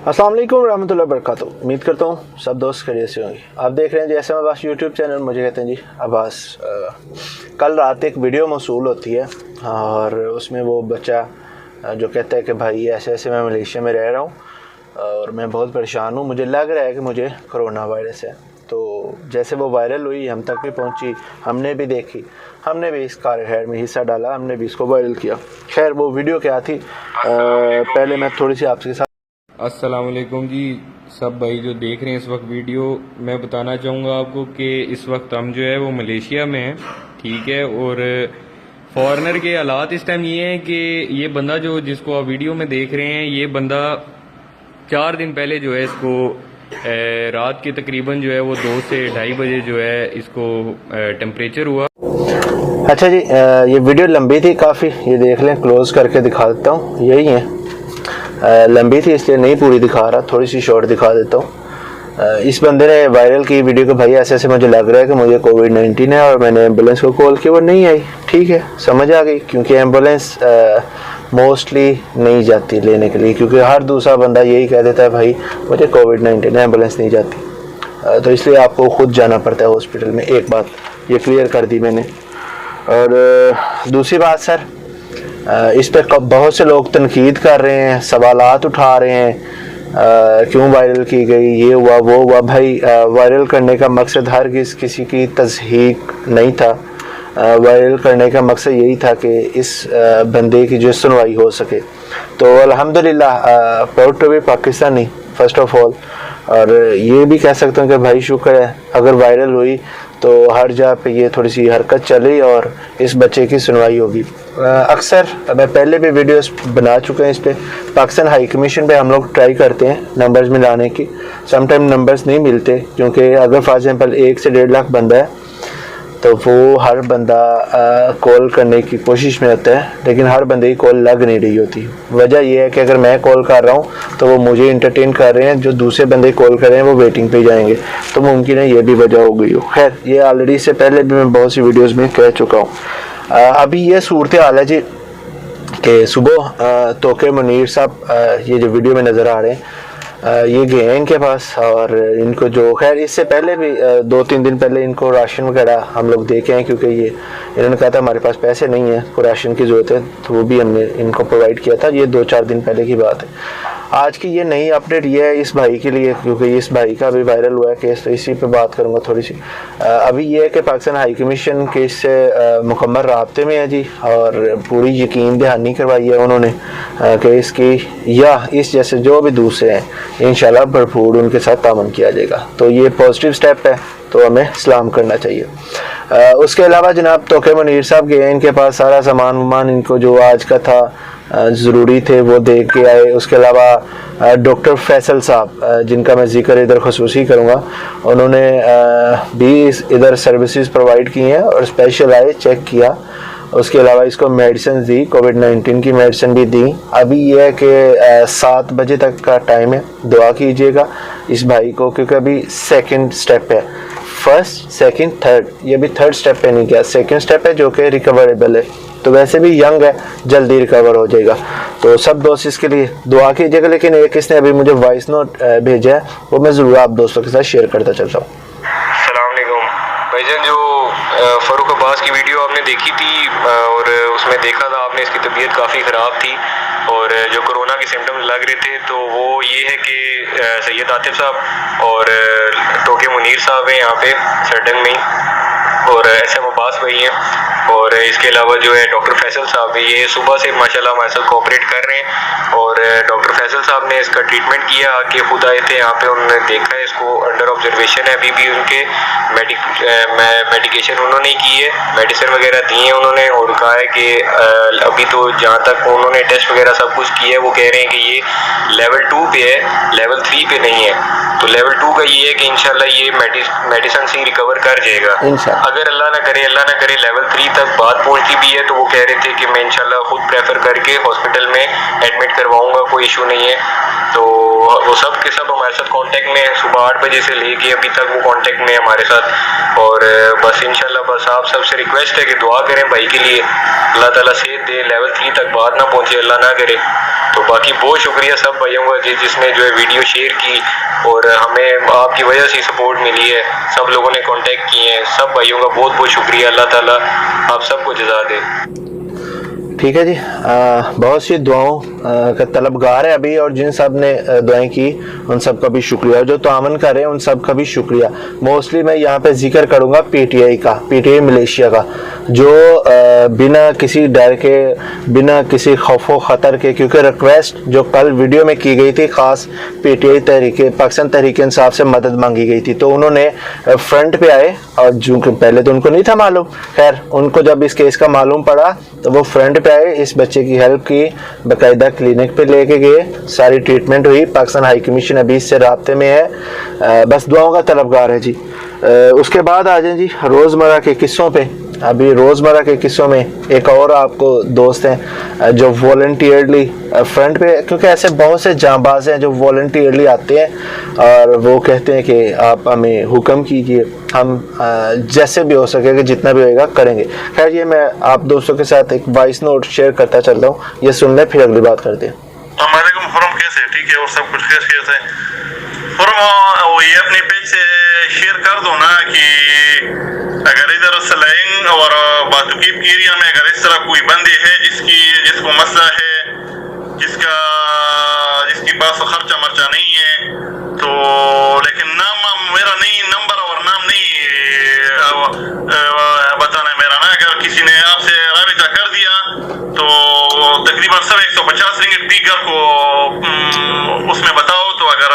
अस्सलाम वालेकुम रहमतुल्लाहि वबरकातुहू। उम्मीद करता हूँ सब दोस्त खैरियत से होंगे। आप देख रहे हैं जी ऐसे में बस यूट्यूब चैनल, मुझे कहते हैं जी अब्बास। कल रात एक वीडियो मौसूल होती है और उसमें वो बच्चा जो कहता है कि भाई ऐसे ऐसे मैं मलेशिया में रह रहा हूँ और मैं बहुत परेशान हूँ, मुझे लग रहा है कि मुझे कोरोना वायरस है। तो जैसे वो वायरल हुई हम तक भी पहुँची, हमने भी देखी, हमने भी इस खैर में हिस्सा डाला, हमने भी इसको वायरल किया। खैर वो वीडियो क्या थी, पहले मैं थोड़ी सी आपके साथ अस्सलाम वालेकुम जी सब भाई जो देख रहे हैं इस वक्त वीडियो, मैं बताना चाहूँगा आपको कि इस वक्त हम जो है वो मलेशिया में हैं, ठीक है। और फॉरेनर के हालात इस टाइम ये हैं कि ये बंदा जो जिसको आप वीडियो में देख रहे हैं, ये बंदा 4 दिन पहले जो है इसको रात के तकरीबन जो है वो 2 से 2:30 बजे जो है इसको टेम्परेचर हुआ। अच्छा जी, ये वीडियो लंबी थी काफ़ी, ये देख लें, क्लोज करके दिखा देता हूँ। यही है, लंबी थी इसलिए नहीं पूरी दिखा रहा, थोड़ी सी शॉर्ट दिखा देता हूँ। इस बंदे ने वायरल की वीडियो को, भाई ऐसे ऐसे मुझे लग रहा है कि मुझे कोविड-19 है, और मैंने एम्बुलेंस को कॉल किया, वो नहीं आई। ठीक है, समझ आ गई, क्योंकि एम्बुलेंस मोस्टली नहीं जाती लेने के लिए, क्योंकि हर दूसरा बंदा यही कह देता है भाई मुझे कोविड-19 है, एम्बुलेंस नहीं जाती। तो इसलिए आपको खुद जाना पड़ता है हॉस्पिटल में। एक बात ये क्लियर कर दी मैंने। और दूसरी बात सर, इस पर बहुत से लोग तनकीद कर रहे हैं, सवालात उठा रहे हैं, क्यों वायरल की गई, ये हुआ वो हुआ। भाई वायरल करने का मकसद हर किसी की तज़हीक नहीं था। वायरल करने का मकसद यही था कि इस बंदे की जो सुनवाई हो सके। तो अल्हम्दुलिल्लाह proud to be Pakistani first of all. और ये भी कह सकता हूँ कि भाई शुक्र है, अगर वायरल हुई तो हर जगह पे ये थोड़ी सी हरकत चली और इस बच्चे की सुनवाई होगी। अक्सर मैं पहले भी वीडियोस बना चुके हैं इस पे। पाकिस्तान हाई कमीशन पे हम लोग ट्राई करते हैं नंबर्स मिलाने की, समटाइम नंबर्स नहीं मिलते, क्योंकि अगर फॉर एग्जांपल 1 से 1.5 लाख बंदा है तो वो हर बंदा कॉल करने की कोशिश में होता है, लेकिन हर बंदे की कॉल लग नहीं रही होती। वजह यह है कि अगर मैं कॉल कर रहा हूँ तो वो मुझे इंटरटेन कर रहे हैं, जो दूसरे बंदे कॉल कर रहे हैं वो वेटिंग पे जाएंगे, तो मुमकिन है ये भी वजह हो गई हो। खैर ये ऑलरेडी से पहले भी मैं बहुत सी वीडियोज़ में कह चुका हूँ। अभी ये सूरत हाल है जी कि सुबह तोके मुनीर साहब, ये जो वीडियो में नज़र आ रहे हैं, ये गए हैं इनके पास, और इनको जो खैर इससे पहले भी 2-3 दिन पहले इनको राशन वगैरह हम लोग देखे हैं, क्योंकि ये इन्होंने कहा था हमारे पास पैसे नहीं है, को राशन की ज़रूरत है, तो वो भी हमने इनको प्रोवाइड किया था। ये 2-4 दिन पहले की बात है। आज की ये नई अपडेट ये है इस भाई के लिए, क्योंकि इस भाई का भी वायरल हुआ है केस, तो इसी पे बात करूँगा थोड़ी सी। अभी ये है कि पाकिस्तान हाई कमीशन केस से मुकम्मल राब्ते में है जी, और पूरी यकीन दहानी करवाई है उन्होंने केस की, या इस जैसे जो भी दूसरे हैं इंशाल्लाह भरपूर उनके साथ तामन किया जाएगा। तो ये पॉजिटिव स्टेप है, तो हमें सलाम करना चाहिए। उसके अलावा जनाब तोके मुनीर साहब गए, इनके पास सारा सामान वामान इनको जो आज का था ज़रूरी थे वो दे के आए। उसके अलावा डॉक्टर फैसल साहब, जिनका मैं जिक्र इधर खसूसी करूँगा, उन्होंने भी इधर सर्विसेज प्रोवाइड की हैं और स्पेशल आए, चेक किया। उसके अलावा इसको मेडिसिन दी, कोविड-19 की मेडिसिन भी दी। अभी यह है कि 7 बजे तक का टाइम है, दुआ कीजिएगा इस भाई को, क्योंकि अभी सेकंड स्टेप है, फर्स्ट सेकंड थर्ड, ये भी थर्ड स्टेप पे नहीं गया, सेकंड स्टेप है जो कि रिकवरेबल है। तो वैसे भी यंग है, जल्दी रिकवर हो जाएगा। तो सब दोस्त इसके लिए दुआ कीजिएगा। लेकिन एक इसने अभी मुझे वॉइस नोट भेजा है, वो मैं ज़रूर आप दोस्तों के साथ शेयर करता चलता हूँ। अस्सलाम वालेकुम भाईजान, जो फ़ारूक अब्बास की वीडियो आपने देखी थी और उसमें देखा था आपने, इसकी तबीयत काफ़ी ख़राब थी और जो कोरोना के सिम्टम्स लग रहे थे, तो वो ये है कि सैयद आतिफ साहब और तोके मुनीर साहब हैं यहाँ पे सडन में, और SM अब्बास भाई हैं, और इसके अलावा जो है डॉक्टर फैसल साहब भी, ये सुबह से माशाल्लाह हमारे साथ कोऑपरेट कर रहे हैं। और डॉक्टर फैसल साहब ने इसका ट्रीटमेंट किया, कि खुद आए थे यहाँ पे, उन्होंने देखा है इसको, अंडर ऑब्जर्वेशन है अभी भी उनके, मेडिकेशन उन्होंने की है, मेडिसिन वगैरह दी है उन्होंने, और कहा है कि अभी तो जहाँ तक उन्होंने टेस्ट वगैरह सब कुछ किया है, वो कह रहे हैं कि ये लेवल 2 पे है, लेवल 3 पे नहीं है। तो लेवल 2 का ये है कि इंशाल्लाह ये मेडिसिन से रिकवर कर जाएगा। अगर अल्लाह ना करे लेवल 3 तक बात पहुंचती भी है, तो वो कह रहे थे कि मैं इंशाल्लाह खुद प्रेफर करके हॉस्पिटल में एडमिट करवाऊंगा, कोई इशू नहीं है। तो वो सब के सब हमारे साथ कांटेक्ट में हैं, सुबह 8 बजे से लेके अभी तक वो कांटेक्ट में है हमारे साथ। और बस इंशाल्लाह बस आप सबसे रिक्वेस्ट है कि दुआ करें भाई के लिए, अल्लाह ताला सेहत दे, लेवल 3 तक बात ना पहुंचे, अल्लाह ना करे। तो बाकी बहुत शुक्रिया सब भाइयों का जिसने जो है वीडियो शेयर की और हमें आपकी वजह से सपोर्ट मिली है, सब लोगों ने कांटेक्ट किए हैं, सब भाइयों का बहुत बहुत शुक्रिया, अल्लाह ताला आप सबको जज़ा दे। ठीक है जी, बहुत सी दुआओं का तलबगार है अभी, और जिन सब ने दुआएं की उन सब का भी शुक्रिया, जो तामन कर रहे हैं उन सब का भी शुक्रिया। मोस्टली मैं यहाँ पे जिक्र करूँगा पीटीआई का, पीटीआई मलेशिया का, जो बिना किसी डर के, बिना किसी खौफो ख़तर के, क्योंकि रिक्वेस्ट जो कल वीडियो में की गई थी ख़ास पीटीआई तहरीके पाकिस्तान तहरीक इंसाफ से मदद मांगी गई थी, तो उन्होंने फ्रंट पे आए, और जो पहले तो उनको नहीं था मालूम, खैर उनको जब इस केस का मालूम पड़ा तो वो फ्रंट पे आए, इस बच्चे की हेल्प की, बाकायदा क्लिनिक पे लेके गए, सारी ट्रीटमेंट हुई। पाकिस्तान हाई कमीशन अभी इससे राब्ते में है, बस दुआओं का तलबगार है जी। उसके बाद आ जाए जी रोज़मर्रा के किस्सों पे। अभी रोज़मर्रा के किस्सों में एक और आपको दोस्त हैं जो वॉलंटियरली फ्रंट पे, क्योंकि ऐसे बहुत से जांबाज हैं जो वॉलंटियरली आते हैं और वो कहते हैं कि आप हमें हुक्म कीजिए, हम जैसे भी हो सके कि जितना भी होएगा करेंगे। खैर ये मैं आप दोस्तों के साथ एक वॉइस नोट शेयर करता चल रहा हूँ, ये सुन लें फिर अगली बात करते हैं। हमारे को फॉर्म कैसे ठीक है और सब कुछ कैसे है फॉर्म ये अपने पेज से शेयर कर दो ना, कि अगर इधर सलाइंग और बातुकीब की एरिया में अगर इस तरह कोई बंदी है जिसको मसला है, जिसकी पास खर्चा मर्चा नहीं है, तो लेकिन नाम मेरा नहीं, नंबर और नाम नहीं बताना है मेरा ना। अगर किसी ने आपसे राबिता कर दिया तो तकरीबन सब 150 रिंगिट पी कर को उसमें बताओ, तो अगर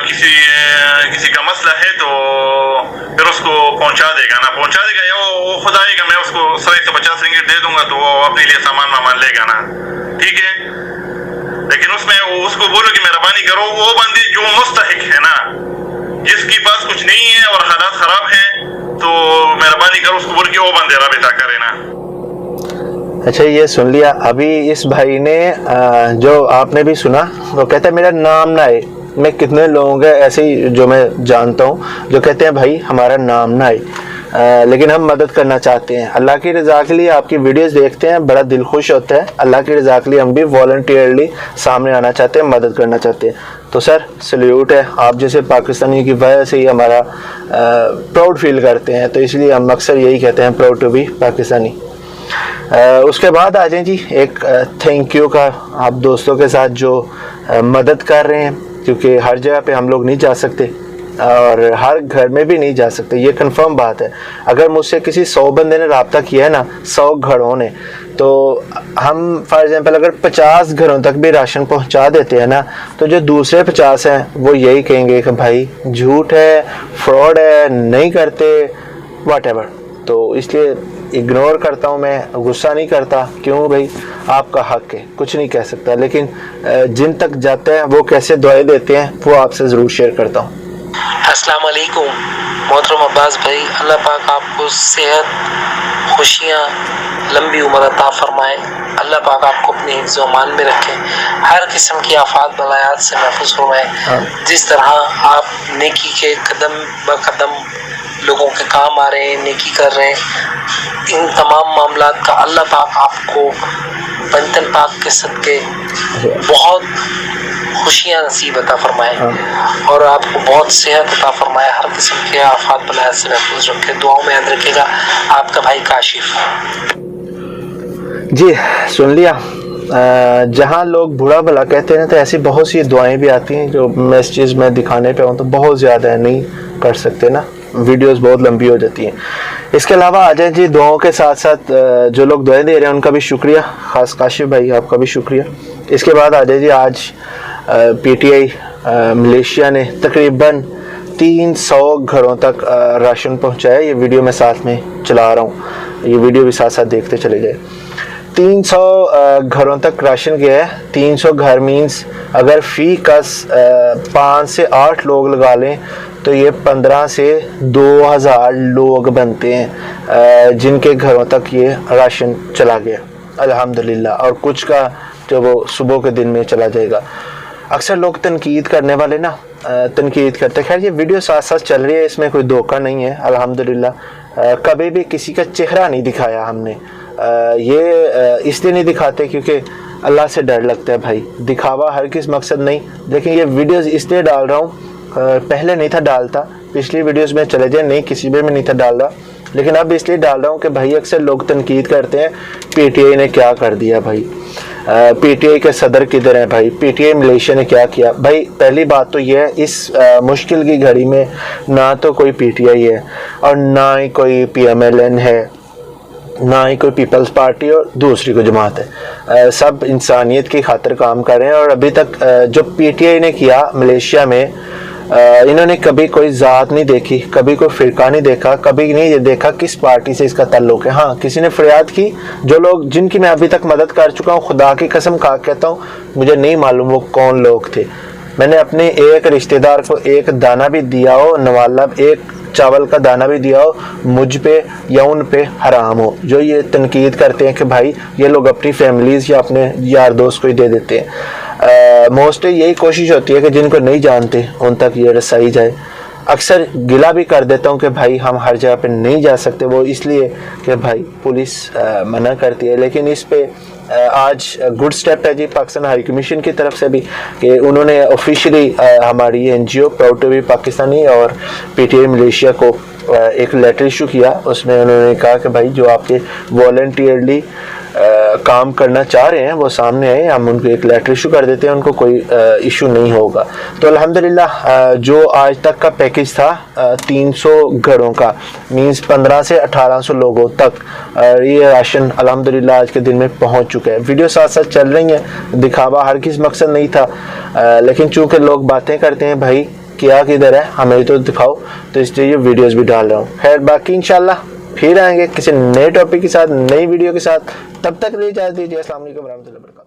किसी का मसला है तो फिर उसको पहुंचा देगा ना, या वो खुद आएगा, मैं उसको 150 रिंगिट दे दूंगा तो वो अपने लिए सामान लेगा ना, ठीक है। लेकिन उसमें उसको बोलो कि मेहरबानी करो, वो बंदी जो मुस्तहिक है ना, जिसकी पास कुछ नहीं है और हालात खराब है, तो मेहरबानी करो उसको बोल के वो बंदे राबिता करे ना। अच्छा ये सुन लिया। अभी इस भाई ने जो आपने भी सुना, वो कहता है मेरा नाम ना आए। मैं कितने लोग हैं ऐसे ही जो मैं जानता हूँ जो कहते हैं भाई हमारा नाम ना आए, लेकिन हम मदद करना चाहते हैं। अल्लाह की रज़ा के लिए आपकी वीडियोस देखते हैं, बड़ा दिल खुश होता है। अल्लाह की रज़ा के लिए हम भी वॉलंटियरली सामने आना चाहते हैं, मदद करना चाहते हैं। तो सर सल्यूट है, आप जैसे पाकिस्तानी की वजह से ही हमारा प्राउड फील करते हैं, तो इसलिए हम अक्सर यही कहते हैं प्राउड टू बी पाकिस्तानी। उसके बाद आ जाए जी एक थैंक यू का, आप दोस्तों के साथ जो मदद कर रहे हैं, क्योंकि हर जगह पे हम लोग नहीं जा सकते और हर घर में भी नहीं जा सकते, ये कंफर्म बात है। अगर मुझसे किसी 100 बंदे ने रब्ता किया है ना, 100 घरों ने, तो हम फॉर एग्जांपल अगर 50 घरों तक भी राशन पहुंचा देते हैं ना, तो जो दूसरे 50 हैं वो यही कहेंगे कि भाई झूठ है, फ्रॉड है, नहीं करते, व्हाटएवर। तो इसलिए इग्नोर करता हूँ मैं, गुस्सा नहीं करता। क्यों भाई, आपका हक है, कुछ नहीं कह सकता, लेकिन जिन तक जाते हैं वो कैसे दुआएं देते हैं वो आपसे ज़रूर शेयर करता हूँ। अस्सलाम वालेकुम मोहतरम अब्बास भाई, अल्लाह पाक आपको सेहत, खुशियाँ, लंबी उम्र अता फरमाए। अल्लाह पाक आपको अपने हिफ्ज़ व अमान में रखे, हर किस्म की आफात बलायात से महफूज फरमाए। जिस तरह आप नेकी के कदम ब कदम लोगों के काम आ रहे हैं, नेकी कर रहे हैं, इन तमाम मामलात का अल्लाह पाक आपको बंतन पाक के सदके बहुत खुशियाँ नसीब अता फरमाए और आपको बहुत सेहत अता फरमाए, हर किस्म के आफात बलायात से महफूज रखे। दुआओं में याद रखेगा आपका भाई काशिफ। जी सुन लिया। जहाँ लोग बुरा भला कहते हैं तो ऐसी बहुत सी दुआएं भी आती हैं जो मैं इस चीज़ में दिखाने पे हूँ तो बहुत ज़्यादा है, नहीं कर सकते ना, वीडियोस बहुत लंबी हो जाती हैं। इसके अलावा आ जाए जी, दुआओं के साथ साथ जो लोग दुआएं दे रहे हैं उनका भी शुक्रिया, ख़ास काशिफ भाई आपका भी शुक्रिया। इसके बाद आ जाए जी, आज पीटीआई मलेशिया ने तकरीबन 300 घरों तक राशन पहुंचाया। ये वीडियो मैं साथ में चला रहा हूँ, ये वीडियो भी साथ साथ देखते चले जाए। 300 घरों तक राशन गया है। 300 घर मीन्स अगर फ़ी कस 5 से 8 लोग लगा लें तो ये 15 से 2000 लोग बनते हैं जिनके घरों तक ये राशन चला गया अल्हम्दुलिल्लाह, और कुछ का जो वो सुबह के दिन में चला जाएगा। अक्सर लोग तनकीद करने वाले ना तनकीद करते हैं। खैर ये वीडियो साथ साथ चल रही है, इसमें कोई धोखा नहीं है अल्हम्दुलिल्लाह। कभी भी किसी का चेहरा नहीं दिखाया हमने। ये इसलिए नहीं दिखाते क्योंकि अल्लाह से डर लगता है भाई, दिखावा हर किस मकसद नहीं। लेकिन ये वीडियोस इसलिए डाल रहा हूँ, पहले नहीं था डालता, पिछली वीडियोस में चले जाए नहीं किसी में नहीं था डाल रहा, लेकिन अब इसलिए डाल रहा हूँ कि भाई अक्सर लोग तनकीद करते हैं पीटीआई ने क्या कर दिया भाई, पीटीआई के सदर किधर हैं भाई, पीटीआई मलेशिया ने क्या किया। भाई पहली बात तो ये है, इस मुश्किल की घड़ी में ना तो कोई पीटीआई है और ना ही कोई पीएमएलएन है, ना ही कोई पीपल्स पार्टी और दूसरी कोई जमात है। सब इंसानियत की खातिर काम कर रहे हैं। और अभी तक जो पीटीआई ने किया मलेशिया में, इन्होंने कभी कोई ज़ात नहीं देखी, कभी कोई फ़िरका नहीं देखा, कभी नहीं ये देखा किस पार्टी से इसका ताल्लुक़ है। हाँ, किसी ने फरियाद की, जो लोग जिनकी मैं अभी तक मदद कर चुका हूँ, खुदा की कसम खा कहता हूँ मुझे नहीं मालूम वो कौन लोग थे। मैंने अपने एक रिश्तेदार को एक दाना भी दिया हो, नवाला एक चावल का दाना भी दिया हो, मुझ पे या उन पे हराम हो। जो ये तनकीद करते हैं कि भाई ये लोग अपनी फैमिलीज़ या अपने यार दोस्त को ही दे देते हैं, मोस्टली यही कोशिश होती है कि जिनको नहीं जानते उन तक ये रसाई जाए। अक्सर गिला भी कर देता हूँ कि भाई हम हर जगह पे नहीं जा सकते, वो इसलिए कि भाई पुलिस मना करती है। लेकिन इस पे आज गुड स्टेप है जी पाकिस्तान हाई कमीशन की तरफ से भी कि उन्होंने ऑफिशियली हमारी NGO proud to be Pakistani और पीटीआई मलेशिया को एक लेटर इशू किया। उसमें उन्होंने कहा कि भाई जो आपके वॉलंटियरली काम करना चाह रहे हैं वो सामने आए, हम उनको एक लेटर इशू कर देते हैं, उनको कोई इशू नहीं होगा। तो अल्हम्दुलिल्लाह जो आज तक का पैकेज था 300 घरों का, मींस 15 से 1800 लोगों तक ये राशन अल्हम्दुलिल्लाह आज के दिन में पहुंच चुका है। वीडियो साथ साथ चल रही हैं, दिखावा हर किस मकसद नहीं था, लेकिन चूँकि लोग बातें करते हैं भाई क्या किधर है हमें तो दिखाओ, तो इसलिए ये वीडियोज़ भी डाल रहा हूँ। खैर बाकी इंशाल्लाह फिर आएंगे किसी नए टॉपिक के साथ, नई वीडियो के साथ। तब तक लिए इजाज़त दीजिए। अस्सलाम वालेकुम रहमतुल्लाहि व बरकातहू।